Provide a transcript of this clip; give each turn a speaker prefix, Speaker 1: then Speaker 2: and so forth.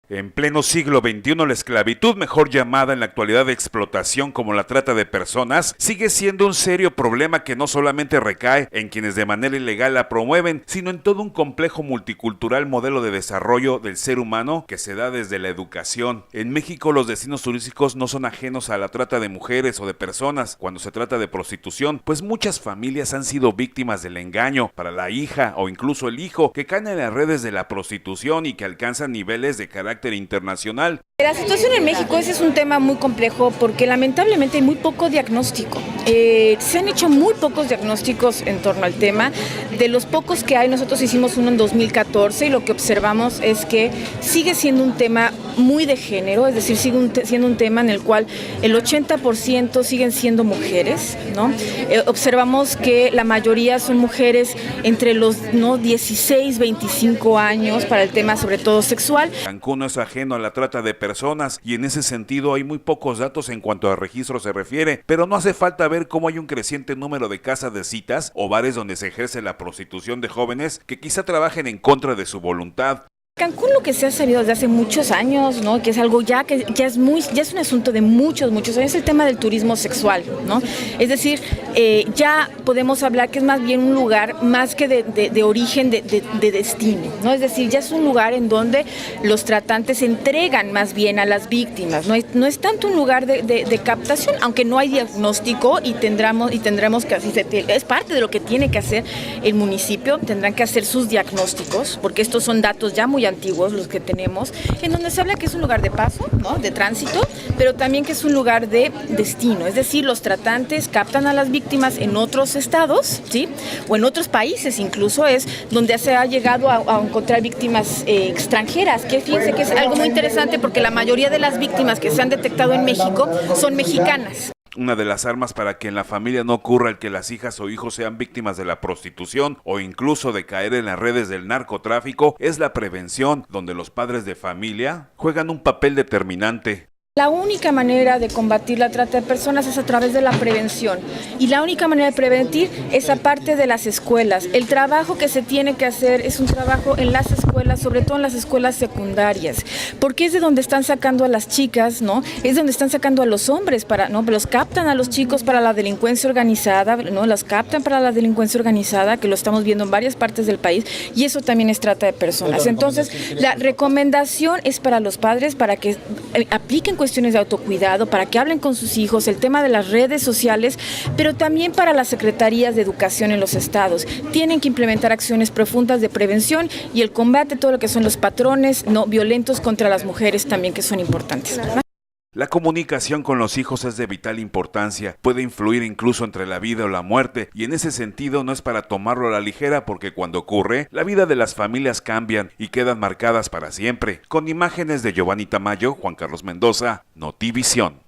Speaker 1: En pleno siglo XXI, la esclavitud, mejor llamada en la actualidad de explotación como la trata de personas, sigue siendo un serio problema que no solamente recae en quienes de manera ilegal la promueven, sino en todo un complejo multicultural modelo de desarrollo del ser humano que se da desde la educación. En México, los destinos turísticos no son ajenos a la trata de mujeres o de personas cuando se trata de prostitución, pues muchas familias han sido víctimas del engaño para la hija o incluso el hijo que caen en las redes de la prostitución y que alcanzan niveles de carácter internacional.
Speaker 2: La situación en México ese es un tema muy complejo porque lamentablemente hay muy poco diagnóstico. Se han hecho muy pocos diagnósticos en torno al tema. De los pocos que hay, nosotros hicimos uno en 2014 y lo que observamos es que sigue siendo un tema muy de género, es decir, sigue siendo un tema en el cual el 80% siguen siendo mujeres, ¿no? Observamos que la mayoría son mujeres entre los 16, 25 años para el tema sobre todo sexual.
Speaker 1: Cancún no es ajeno a la trata de personas y en ese sentido hay muy pocos datos en cuanto a registro se refiere, pero no hace falta ver cómo hay un creciente número de casas de citas o bares donde se ejerce la prostitución de jóvenes que quizá trabajen en contra de su voluntad.
Speaker 2: Cancún lo que se ha sabido desde hace muchos años, ¿no? Que es algo ya que ya es un asunto de muchos años, es el tema del turismo sexual, ¿no? Es decir, ya podemos hablar que es más bien un lugar más que de origen de destino, ¿no? Es decir, ya es un lugar en donde los tratantes entregan más bien a las víctimas, no es tanto un lugar de captación, aunque no hay diagnóstico y tendremos que así es parte de lo que tiene que hacer el municipio, tendrán que hacer sus diagnósticos, porque estos son datos ya muy antiguos los que tenemos, en donde se habla que es un lugar de paso, ¿no? De tránsito, pero también que es un lugar de destino, es decir, los tratantes captan a las víctimas en otros estados, ¿sí? O en otros países incluso, es donde se ha llegado a encontrar víctimas extranjeras, que fíjense que es algo muy interesante porque la mayoría de las víctimas que se han detectado en México son mexicanas.
Speaker 1: Una de las armas para que en la familia no ocurra el que las hijas o hijos sean víctimas de la prostitución o incluso de caer en las redes del narcotráfico es la prevención, donde los padres de familia juegan un papel determinante.
Speaker 2: La única manera de combatir la trata de personas es a través de la prevención y la única manera de prevenir es aparte de las escuelas. El trabajo que se tiene que hacer es un trabajo en las escuelas, sobre todo en las escuelas secundarias, porque es de donde están sacando a las chicas, ¿no? Es donde están sacando a los hombres ¿no? Los captan a los chicos para la delincuencia organizada, ¿no? Los captan para la delincuencia organizada, que lo estamos viendo en varias partes del país, y eso también es trata de personas. Entonces, la recomendación es para los padres para que apliquen cuestiones de autocuidado, para que hablen con sus hijos, el tema de las redes sociales, pero también para las secretarías de educación en los estados. Tienen que implementar acciones profundas de prevención y el combate a todo lo que son los patrones no violentos contra las mujeres también, que son importantes.
Speaker 1: La comunicación con los hijos es de vital importancia, puede influir incluso entre la vida o la muerte, y en ese sentido no es para tomarlo a la ligera porque cuando ocurre, la vida de las familias cambian y quedan marcadas para siempre. Con imágenes de Giovanni Tamayo, Juan Carlos Mendoza, Notivisión.